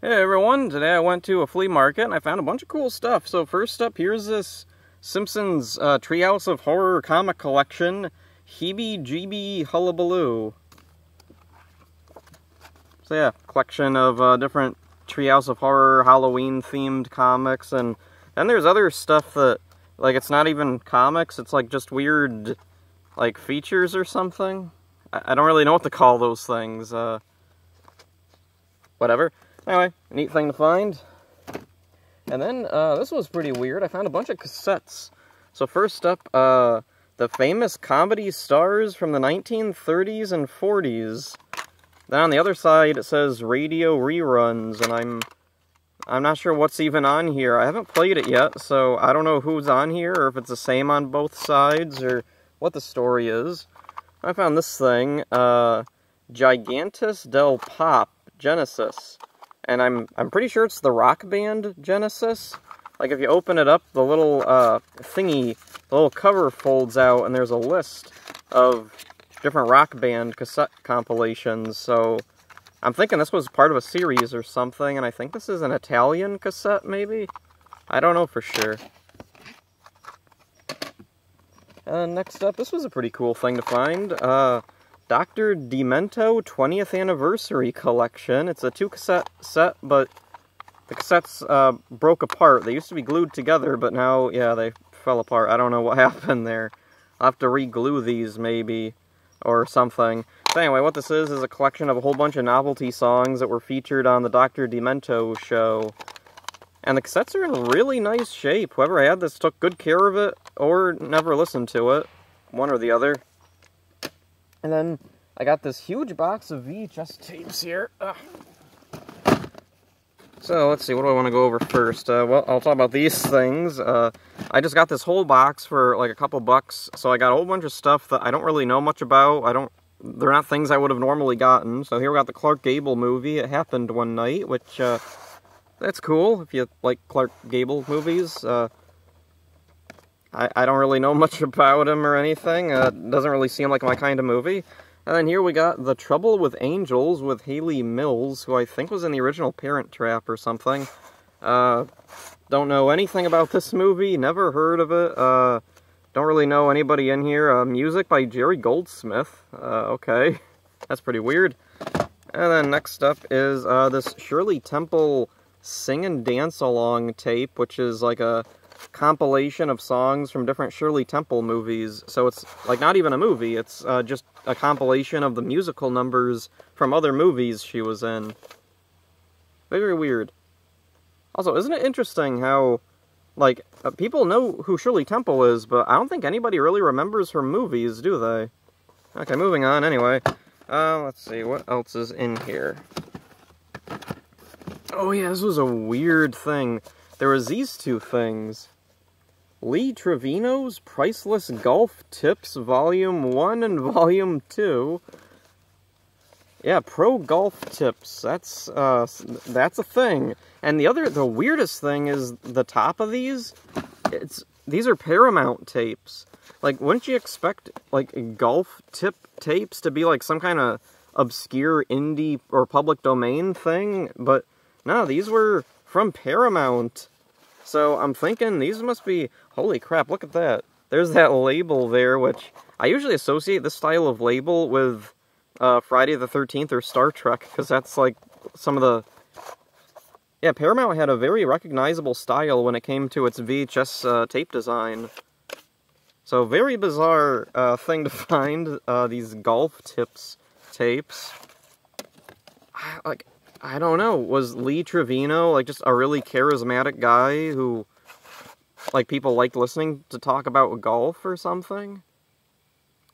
Hey everyone, today I went to a flea market and I found a bunch of cool stuff. So first up, here's this Simpsons Treehouse of Horror comic collection, Heebie-Jeebie Hullabaloo. So yeah, collection of different Treehouse of Horror Halloween-themed comics, and then there's other stuff that, like, it's not even comics, it's like just weird, like, features or something. I don't really know what to call those things, whatever. Anyway, neat thing to find. And then, this was pretty weird. I found a bunch of cassettes. So first up, the famous comedy stars from the 1930s and 40s. Then on the other side, it says radio reruns, and I'm not sure what's even on here. I haven't played it yet, so I don't know who's on here, or if it's the same on both sides, or what the story is. I found this thing, Gigantus del Pop Genesis. And I'm pretty sure it's the rock band Genesis. Like, if you open it up, the little thingy, the little cover folds out, and there's a list of different rock band cassette compilations. So I'm thinking this was part of a series or something, and I think this is an Italian cassette, maybe? I don't know for sure. Next up, this was a pretty cool thing to find. Dr. Demento 20th Anniversary Collection. It's a 2-cassette set, but the cassettes broke apart. They used to be glued together, but now, yeah, they fell apart. I don't know what happened there. I'll have to re-glue these, maybe, or something. So anyway, what this is a collection of a whole bunch of novelty songs that were featured on the Dr. Demento show. And the cassettes are in really nice shape. Whoever had this took good care of it, or never listened to it. One or the other. And then I got this huge box of VHS tapes here. So let's see, what do I want to go over first? Well, I'll talk about these things. I just got this whole box for like a couple bucks, so I got a whole bunch of stuff that I don't really know much about. They're not things I would have normally gotten. So here we got the Clark Gable movie, It Happened One Night, which, that's cool if you like Clark Gable movies. I don't really know much about him or anything. Doesn't really seem like my kind of movie. And then here we got The Trouble with Angels with Haley Mills, who I think was in the original Parent Trap or something. Don't know anything about this movie, never heard of it. Don't really know anybody in here. Music by Jerry Goldsmith. Okay, that's pretty weird. And then next up is this Shirley Temple Sing and Dance Along tape, which is like a compilation of songs from different Shirley Temple movies. So it's like not even a movie, it's just a compilation of the musical numbers from other movies she was in. Very weird. Also, isn't it interesting how, like, people know who Shirley Temple is, but I don't think anybody really remembers her movies, do they? Okay, moving on anyway. Let's see, what else is in here? Oh yeah, this was a weird thing. There was these two things. Lee Trevino's Priceless Golf Tips, Volume 1 and Volume 2. Yeah, Pro Golf Tips. That's a thing. And the weirdest thing is the top of these. These are Paramount tapes. Like, wouldn't you expect, like, golf tip tapes to be, like, some kind of obscure indie or public domain thing? But, no, these were from Paramount. So I'm thinking these must be, holy crap, look at that. There's that label there, which I usually associate this style of label with Friday the 13th or Star Trek, because that's like some of the... Yeah, Paramount had a very recognizable style when it came to its VHS tape design. So very bizarre thing to find, these golf tips tapes. I don't know, was Lee Trevino, like, just a really charismatic guy who, like, people liked listening to talk about golf or something?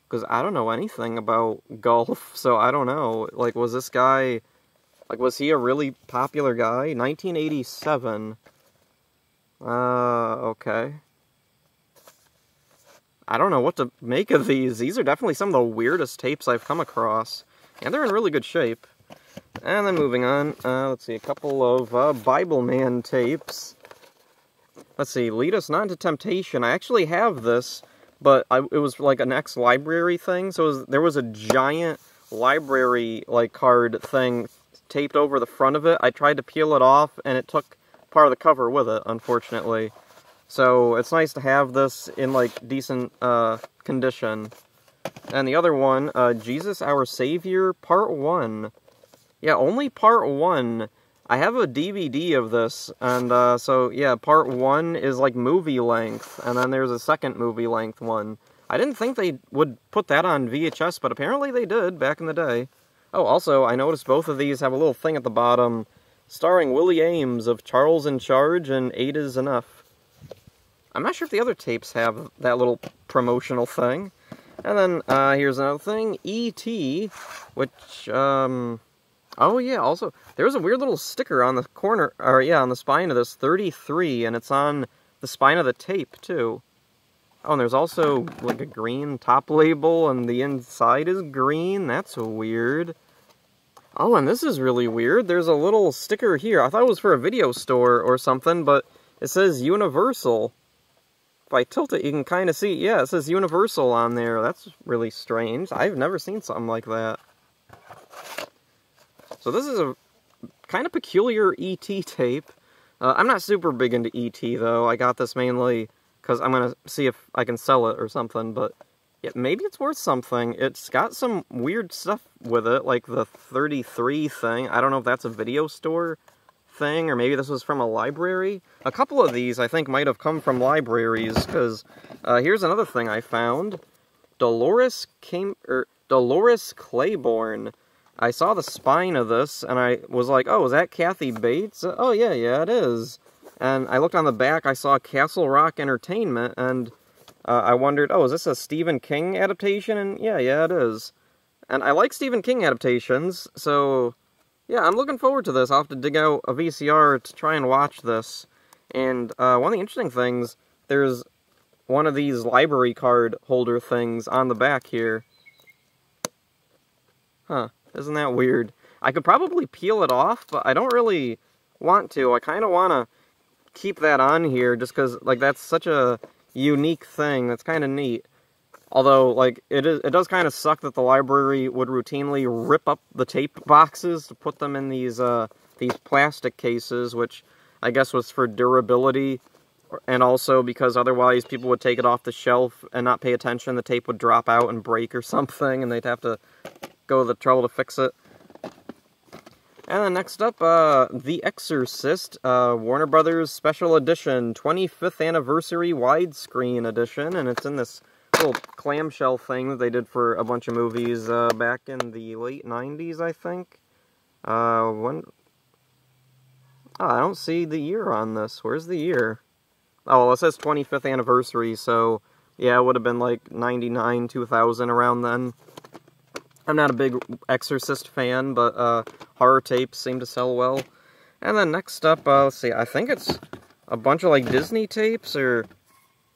Because I don't know anything about golf, so I don't know. Like, was this guy, like, was he a really popular guy? 1987. Okay. I don't know what to make of these. These are definitely some of the weirdest tapes I've come across. And they're in really good shape. And then moving on, let's see, a couple of Bible Man tapes. Let's see, Lead Us Not Into Temptation. I actually have this, but it was like an ex-library thing, so there was a giant library, like, card thing taped over the front of it. I tried to peel it off, and it took part of the cover with it, unfortunately. So it's nice to have this in, like, decent condition. And the other one, Jesus Our Savior, Part 1. Yeah, only Part 1. I have a DVD of this, and so, yeah, Part 1 is, like, movie length, and then there's a second movie length one. I didn't think they would put that on VHS, but apparently they did back in the day. Oh, also, I noticed both of these have a little thing at the bottom, starring Willie Ames of Charles in Charge and 8 is Enough. I'm not sure if the other tapes have that little promotional thing. And then, here's another thing, E.T., which, oh yeah, also, there's a weird little sticker on the corner, or yeah, on the spine of this, 33, and it's on the spine of the tape, too. Oh, and there's also, like, a green top label, and the inside is green. That's weird. Oh, and this is really weird. There's a little sticker here. I thought it was for a video store or something, but it says Universal. If I tilt it, you can kind of see, yeah, it says Universal on there. That's really strange. I've never seen something like that. So this is a kind of peculiar E.T. tape. I'm not super big into E.T., though. I got this mainly because I'm going to see if I can sell it or something, but yeah, maybe it's worth something. It's got some weird stuff with it, like the 33 thing. I don't know if that's a video store thing, or maybe this was from a library. A couple of these, I think, might have come from libraries, because here's another thing I found. Dolores Claiborne. I saw the spine of this, and I was like, oh, is that Kathy Bates? Oh, yeah, it is. And I looked on the back, I saw Castle Rock Entertainment, and I wondered, oh, is this a Stephen King adaptation? And yeah, it is. And I like Stephen King adaptations, so yeah, I'm looking forward to this. I'll have to dig out a VCR to try and watch this. And one of the interesting things, there's one of these library card holder things on the back here. Huh, isn't that weird? I could probably peel it off, but I don't really want to. I kind of want to keep that on here just because, like, that's such a unique thing. That's kind of neat. Although, like, it does kind of suck that the library would routinely rip up the tape boxes to put them in these plastic cases, which I guess was for durability, and also because otherwise people would take it off the shelf and not pay attention. The tape would drop out and break or something, and they'd have to go to the trouble to fix it. And then next up, The Exorcist, Warner Brothers Special Edition, 25th Anniversary Widescreen Edition, and it's in this little clamshell thing that they did for a bunch of movies back in the late 90s, I think. Oh, I don't see the year on this. Where's the year? Oh, well, it says 25th Anniversary, so yeah, it would have been like 99, 2000, around then. I'm not a big Exorcist fan, but horror tapes seem to sell well. And then next up, let's see, I think it's a bunch of, like, Disney tapes, or...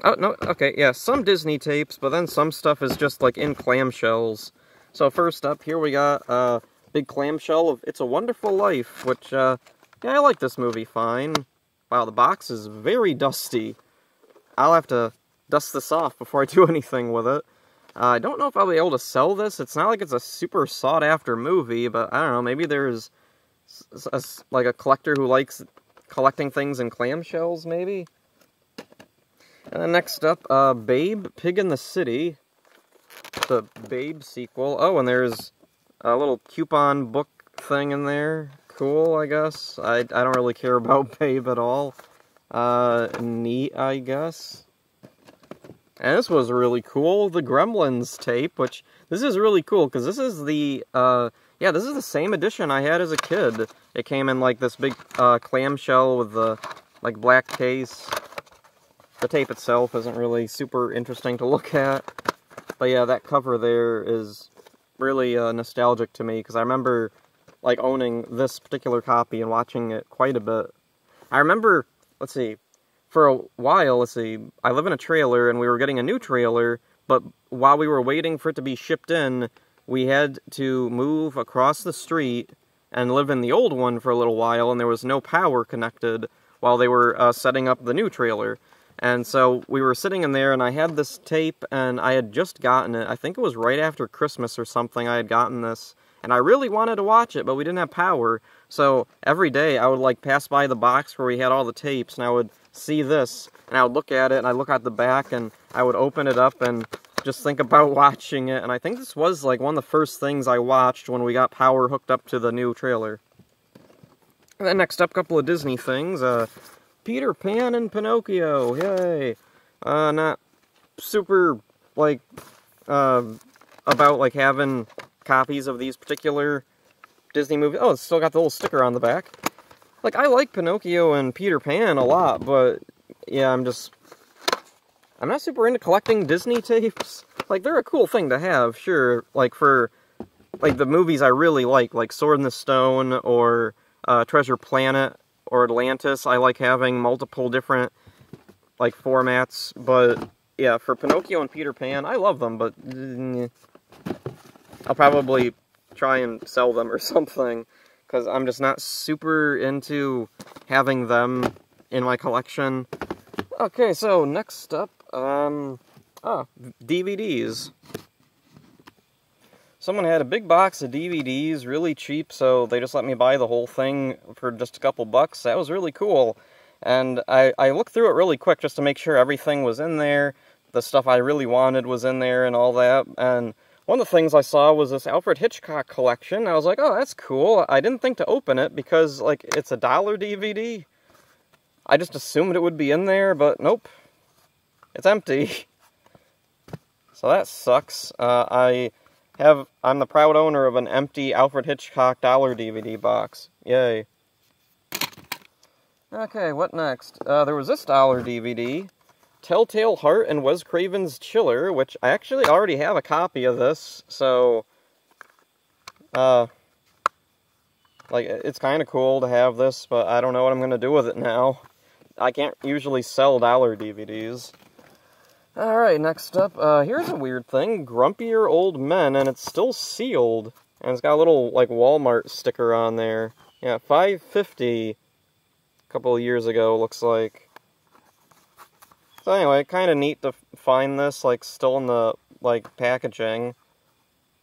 Oh, no, okay, yeah, some Disney tapes, but then some stuff is just, like, in clamshells. So first up, here we got a big clamshell of It's a Wonderful Life, which, yeah, I like this movie fine. Wow, the box is very dusty. I'll have to dust this off before I do anything with it. I don't know if I'll be able to sell this. It's not like it's a super sought-after movie, but I don't know, maybe there's like a collector who likes collecting things in clamshells, maybe? And then next up, Babe, Pig in the City, the Babe sequel. Oh, and there's a little coupon book thing in there. Cool, I guess. I don't really care about Babe at all. Neat, I guess. And this was really cool, the Gremlins tape, which, this is really cool, because this is the, yeah, this is the same edition I had as a kid. It came in, like, this big, clamshell with the, like, black case. The tape itself isn't really super interesting to look at. But yeah, that cover there is really, nostalgic to me, because I remember, like, owning this particular copy and watching it quite a bit. I remember, let's see, for a while, let's see, I live in a trailer, and we were getting a new trailer, but while we were waiting for it to be shipped in, we had to move across the street and live in the old one for a little while, and there was no power connected while they were setting up the new trailer. And so we were sitting in there, and I had this tape, and I had just gotten it. I think it was right after Christmas or something I had gotten this, and I really wanted to watch it, but we didn't have power. So every day I would like pass by the box where we had all the tapes, and I would see this, and I would look at it, and I'd look at the back, and I would open it up and just think about watching it. And I think this was like one of the first things I watched when we got power hooked up to the new trailer. And then next up, a couple of Disney things. Peter Pan and Pinocchio, yay! Not super, like, about, like, having copies of these particular Disney movies. Oh, it's still got the little sticker on the back. Like, I like Pinocchio and Peter Pan a lot, but, yeah, I'm not super into collecting Disney tapes. Like, they're a cool thing to have, sure, like, for, like, the movies I really like Sword in the Stone, or Treasure Planet, or Atlantis. I like having multiple different, like, formats, but, yeah, for Pinocchio and Peter Pan, I love them, but I'll probably try and sell them or something, because I'm just not super into having them in my collection. Okay, so next up, DVDs. Someone had a big box of DVDs, really cheap, so they just let me buy the whole thing for just a couple bucks. That was really cool. And I looked through it really quick just to make sure everything was in there, the stuff I really wanted was in there and all that. And one of the things I saw was this Alfred Hitchcock collection. I was like, oh, that's cool. I didn't think to open it because, like, it's a $1 DVD. I just assumed it would be in there, but nope. It's empty. So that sucks. I'm the proud owner of an empty Alfred Hitchcock $1 DVD box. Yay. Okay, what next? There was this $1 DVD, Telltale Heart and Wes Craven's Chiller, which I actually already have a copy of this, so, like, it's kind of cool to have this, but I don't know what I'm going to do with it now. I can't usually sell $1 DVDs. Alright, next up, here's a weird thing, Grumpier Old Men, and it's still sealed, and it's got a little, like, Walmart sticker on there. Yeah, $5.50 a couple of years ago, looks like. So anyway, kind of neat to find this, like, still in the, like, packaging.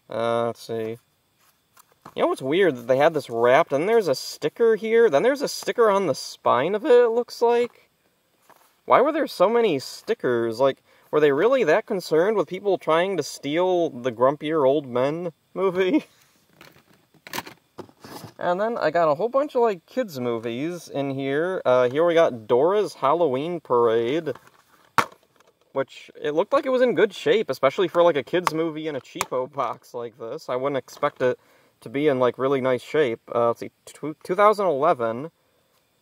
Let's see. You know what's weird? That they had this wrapped, and there's a sticker here, then there's a sticker on the spine of it looks like. Why were there so many stickers? Like, were they really that concerned with people trying to steal the Grumpier Old Men movie? And then I got a whole bunch of, like, kids' movies in here. Here we got Dora's Halloween Parade, which it looked like it was in good shape, especially for, like, a kids' movie in a cheapo box like this. I wouldn't expect it to be in, like, really nice shape. Let's see, 2011.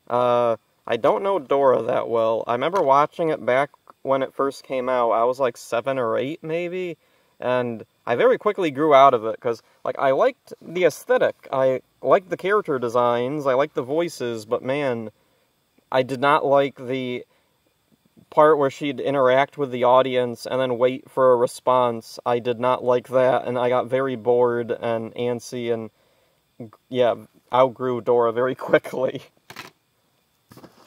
I don't know Dora that well. I remember watching it back when it first came out. I was like 7 or 8 maybe, and I very quickly grew out of it, because, like, I liked the aesthetic, I liked the character designs, I liked the voices, but man, I did not like the part where she'd interact with the audience and then wait for a response. I did not like that, and I got very bored and antsy, and, yeah, outgrew Dora very quickly.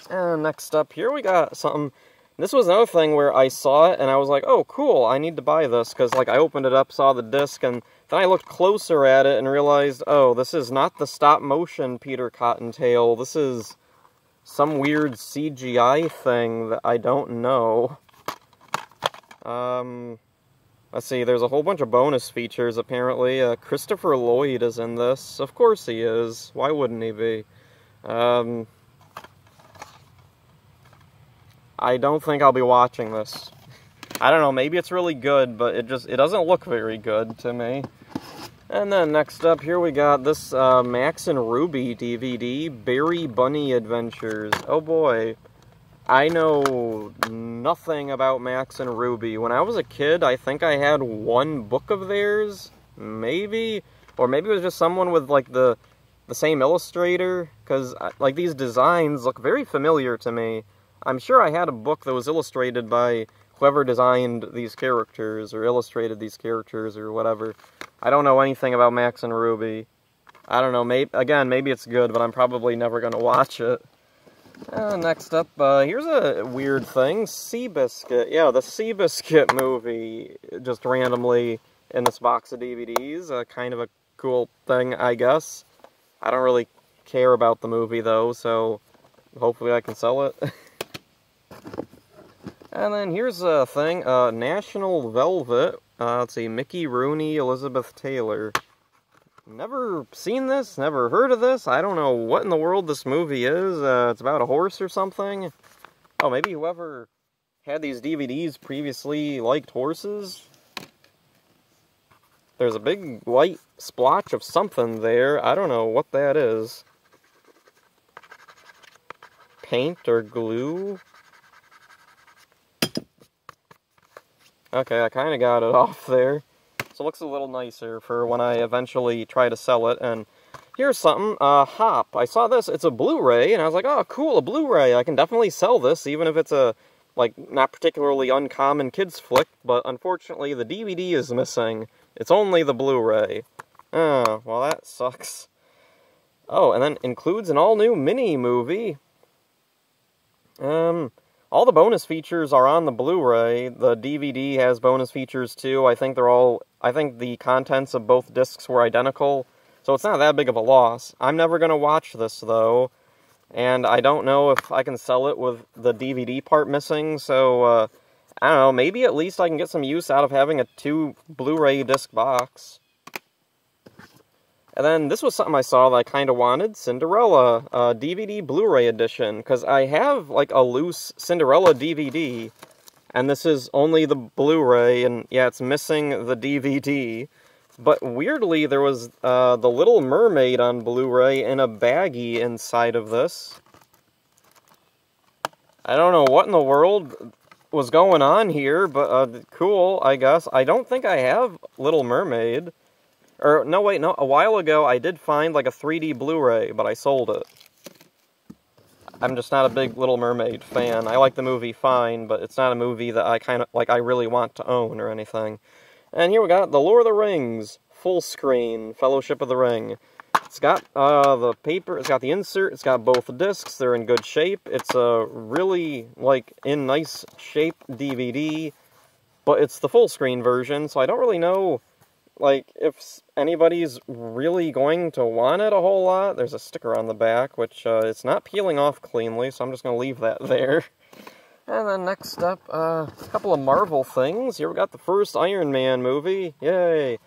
And next up, here we got something. This was another thing where I saw it, and I was like, oh, cool, I need to buy this, because, like, I opened it up, saw the disc, and then I looked closer at it and realized, oh, this is not the stop-motion Peter Cottontail, this is some weird CGI thing that I don't know. Let's see, there's a whole bunch of bonus features, apparently. Christopher Lloyd is in this. Of course he is. Why wouldn't he be? I don't think I'll be watching this. I don't know, maybe it's really good, but it doesn't look very good to me. And then next up, here we got this Max and Ruby DVD, Berry Bunny Adventures. Oh boy, I know nothing about Max and Ruby. When I was a kid, I think I had one book of theirs, maybe? Or maybe it was just someone with, like, the same illustrator, because, like, these designs look very familiar to me. I'm sure I had a book that was illustrated by whoever designed these characters, or illustrated these characters, or whatever. I don't know anything about Max and Ruby. I don't know, maybe it's good, but I'm probably never going to watch it. Next up, here's a weird thing, Seabiscuit. Yeah, the Seabiscuit movie, just randomly in this box of DVDs. Kind of a cool thing, I guess. I don't really care about the movie, though, so hopefully I can sell it. And then here's a thing, National Velvet. Let's see, Mickey Rooney, Elizabeth Taylor. Never seen this, never heard of this. I don't know what in the world this movie is. It's about a horse or something. Oh, maybe whoever had these DVDs previously liked horses? There's a big white splotch of something there. I don't know what that is. Paint or glue? Okay, I kind of got it off there. So it looks a little nicer for when I eventually try to sell it. And here's something, Hop. I saw this, it's a Blu-ray, and I was like, oh, cool, a Blu-ray. I can definitely sell this, even if it's a, like, not particularly uncommon kids flick, but unfortunately the DVD is missing. It's only the Blu-ray. Oh, well, that sucks. Oh, and then includes an all-new mini-movie. All the bonus features are on the Blu-ray. The DVD has bonus features too. I think the contents of both discs were identical, so it's not that big of a loss. I'm never going to watch this, though, and I don't know if I can sell it with the DVD part missing, so, I don't know, maybe at least I can get some use out of having a 2 Blu-ray disc box. And then this was something I saw that I kind of wanted, Cinderella, DVD Blu-ray edition, because I have, like, a loose Cinderella DVD, and this is only the Blu-ray, and yeah, it's missing the DVD. But weirdly, there was The Little Mermaid on Blu-ray in a baggie inside of this. I don't know what in the world was going on here, but cool, I guess. I don't think I have Little Mermaid. Or, no, wait, no, a while ago I did find, like, a 3D Blu-ray, but I sold it. I'm just not a big Little Mermaid fan. I like the movie fine, but it's not a movie that I really want to own or anything. And here we got The Lord of the Rings, full screen, Fellowship of the Ring. It's got the paper, it's got the insert, it's got both discs, they're in good shape. It's a really, like, in nice shape DVD, but it's the full screen version, so I don't really know, like, if anybody's really going to want it a whole lot. There's a sticker on the back, which it's not peeling off cleanly, so I'm just going to leave that there. And then next up, a couple of Marvel things. Here we got the first Iron Man movie. Yay!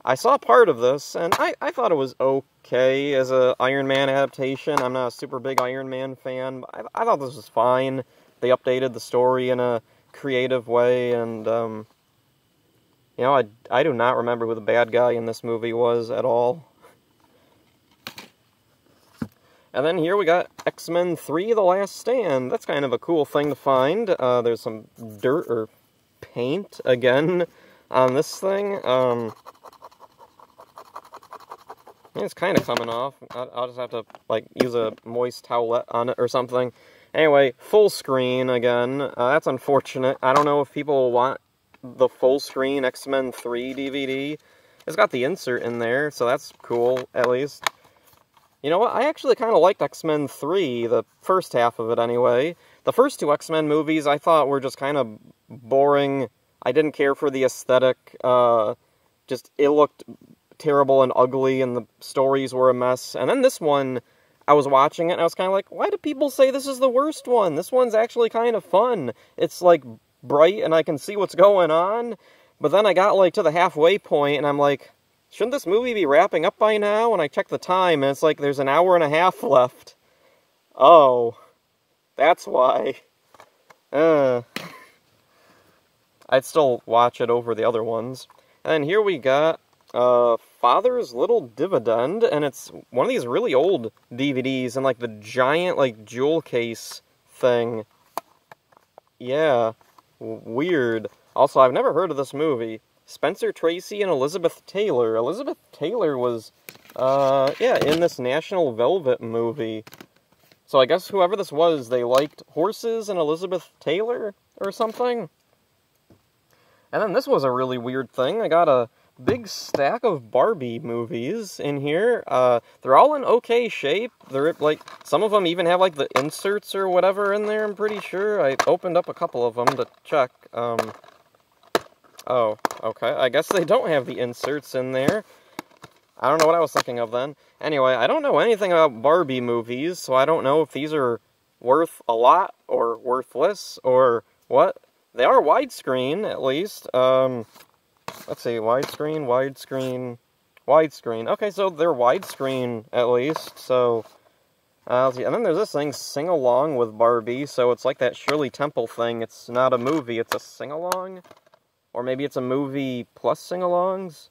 I saw part of this, and I thought it was okay as a Iron Man adaptation. I'm not a super big Iron Man fan, but I thought this was fine. They updated the story in a creative way, and, you know, I do not remember who the bad guy in this movie was at all. And then here we got X-Men 3: The Last Stand. That's kind of a cool thing to find. There's some dirt or paint, again, on this thing. It's kind of coming off. I'll just have to, like, use a moist towelette on it or something. Anyway, full screen again. That's unfortunate. I don't know if people will want the full screen X-Men 3 DVD. It's got the insert in there, so that's cool, at least. You know what? I actually kind of liked X-Men 3, the first half of it anyway. The first 2 X-Men movies I thought were just kind of boring. I didn't care for the aesthetic. Just, it looked terrible and ugly, and the stories were a mess. And then this one, I was watching it, and I was kind of like, why do people say this is the worst one? This one's actually kind of fun. It's, like, bright, and I can see what's going on. But then I got, like, to the halfway point, and I'm like, shouldn't this movie be wrapping up by now? And I checked the time, and it's like, there's an hour and a half left. Oh. That's why. I'd still watch it over the other ones. And here we got Father's Little Dividend, and it's one of these really old DVDs in, like, the giant, like, jewel case thing. Yeah. Weird. Also, I've never heard of this movie. Spencer Tracy and Elizabeth Taylor. Elizabeth Taylor was, yeah, in this National Velvet movie. So I guess whoever this was, they liked horses and Elizabeth Taylor or something. And then this was a really weird thing. I got a big stack of Barbie movies in here. They're all in okay shape. They're, like, some of them even have, like, the inserts or whatever in there, I'm pretty sure. I opened up a couple of them to check. Oh, okay. I guess they don't have the inserts in there. I don't know what I was thinking of then. Anyway, I don't know anything about Barbie movies, so I don't know if these are worth a lot or worthless or what. They are widescreen, at least. Let's see, widescreen. Okay, so they're widescreen, at least, so... let's see. And then there's this thing, Sing Along with Barbie, so it's like that Shirley Temple thing. It's not a movie, it's a sing-along? Or maybe it's a movie plus sing-alongs?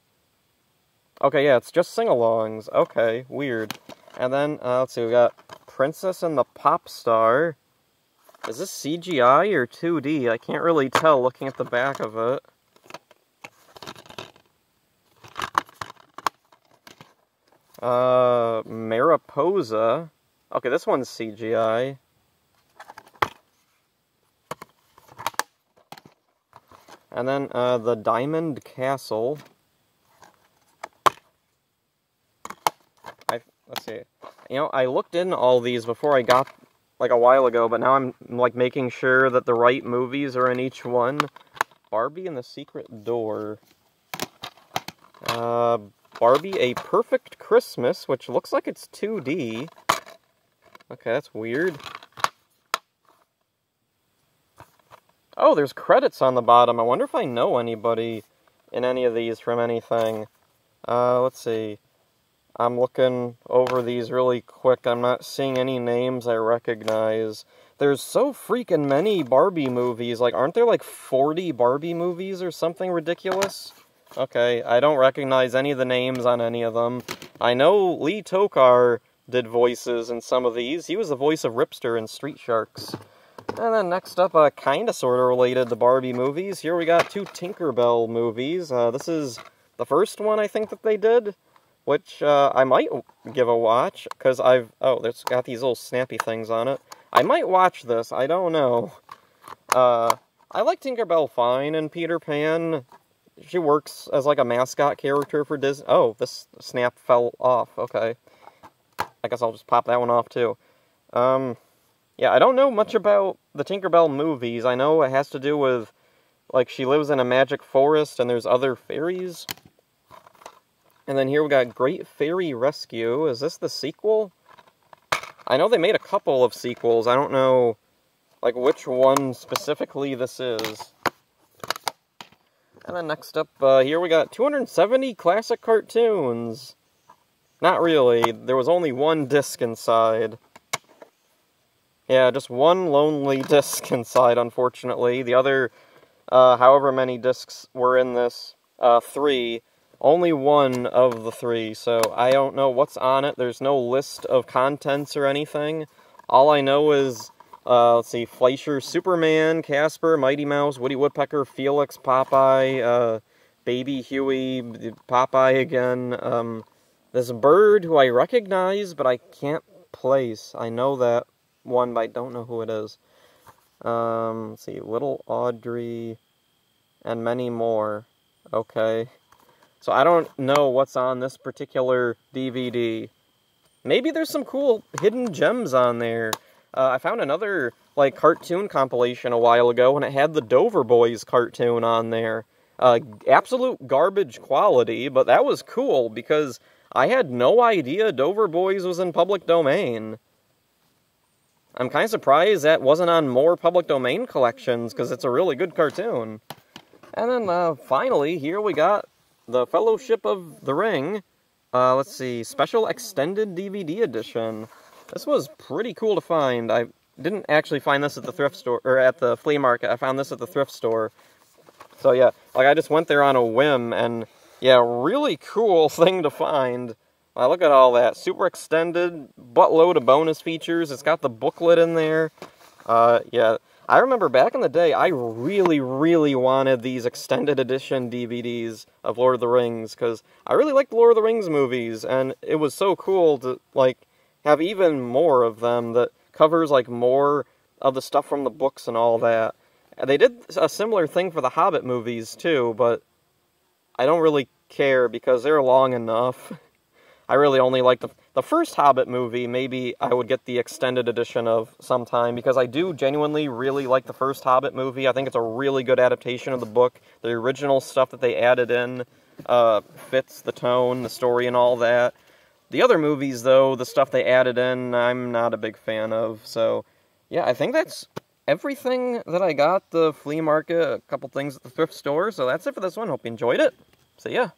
Okay, yeah, it's just sing-alongs. Okay, weird. And then, let's see, we got Princess and the Pop Star. Is this CGI or 2D? I can't really tell looking at the back of it. Mariposa. Okay, this one's CGI. And then, the Diamond Castle. Let's see. You know, I looked into all these before I got, like, a while ago, but now I'm, like, making sure that the right movies are in each one. Barbie and the Secret Door. Barbie, A Perfect Christmas, which looks like it's 2D. Okay, that's weird. Oh, there's credits on the bottom. I wonder if I know anybody in any of these from anything. Let's see. I'm looking over these really quick. I'm not seeing any names I recognize. There's so freaking many Barbie movies. Like, aren't there like 40 Barbie movies or something ridiculous? Okay, I don't recognize any of the names on any of them. I know Lee Tokar did voices in some of these. He was the voice of Ripster in Street Sharks. And then next up, kinda sorta related to Barbie movies. Here we got 2 Tinkerbell movies. This is the first one I think that they did, which I might give a watch, because oh, it's got these little snappy things on it. I might watch this, I don't know. I like Tinkerbell fine and Peter Pan. She works as like a mascot character for Disney. Oh, this snap fell off, okay. I guess I'll just pop that one off too. Yeah, I don't know much about the Tinkerbell movies. I know it has to do with, like, she lives in a magic forest and there's other fairies. And then here we got Great Fairy Rescue. Is this the sequel? I know they made a couple of sequels. I don't know, like, which one specifically this is. And then next up, here we got 270 classic cartoons. Not really. There was only one disc inside. Yeah, just one lonely disc inside, unfortunately. The other, however many discs were in this, 3, only one of the 3, so I don't know what's on it. There's no list of contents or anything. All I know is, let's see, Fleischer, Superman, Casper, Mighty Mouse, Woody Woodpecker, Felix, Popeye, Baby Huey, Popeye again, this bird who I recognize, but I can't place. I know that one, but I don't know who it is. Let's see, Little Audrey, and many more. Okay. So I don't know what's on this particular DVD. Maybe there's some cool hidden gems on there. I found another, like, cartoon compilation a while ago, and it had the Dover Boys cartoon on there. Absolute garbage quality, but that was cool, because I had no idea Dover Boys was in public domain. I'm kind of surprised that wasn't on more public domain collections, because it's a really good cartoon. And then, finally, here we got the Fellowship of the Ring. Let's see, Special Extended DVD Edition. This was pretty cool to find. I didn't actually find this at the thrift store, or at the flea market. I found this at the thrift store. So yeah, like, I just went there on a whim, and yeah, really cool thing to find. Look at all that. Super extended, buttload of bonus features. It's got the booklet in there. Yeah, I remember back in the day, I really, really wanted these extended edition DVDs of Lord of the Rings, because I really liked the Lord of the Rings movies, and it was so cool to, like, have even more of them that covers, like, more of the stuff from the books and all that. They did a similar thing for the Hobbit movies, too, but I don't really care, because they're long enough. I really only like the first Hobbit movie. Maybe I would get the extended edition of sometime, because I do genuinely really like the first Hobbit movie. I think it's a really good adaptation of the book. The original stuff that they added in fits the tone, the story, and all that. The other movies, though, the stuff they added in, I'm not a big fan of. So, yeah, I think that's everything that I got. The flea market, a couple things at the thrift store. So that's it for this one. Hope you enjoyed it. See ya.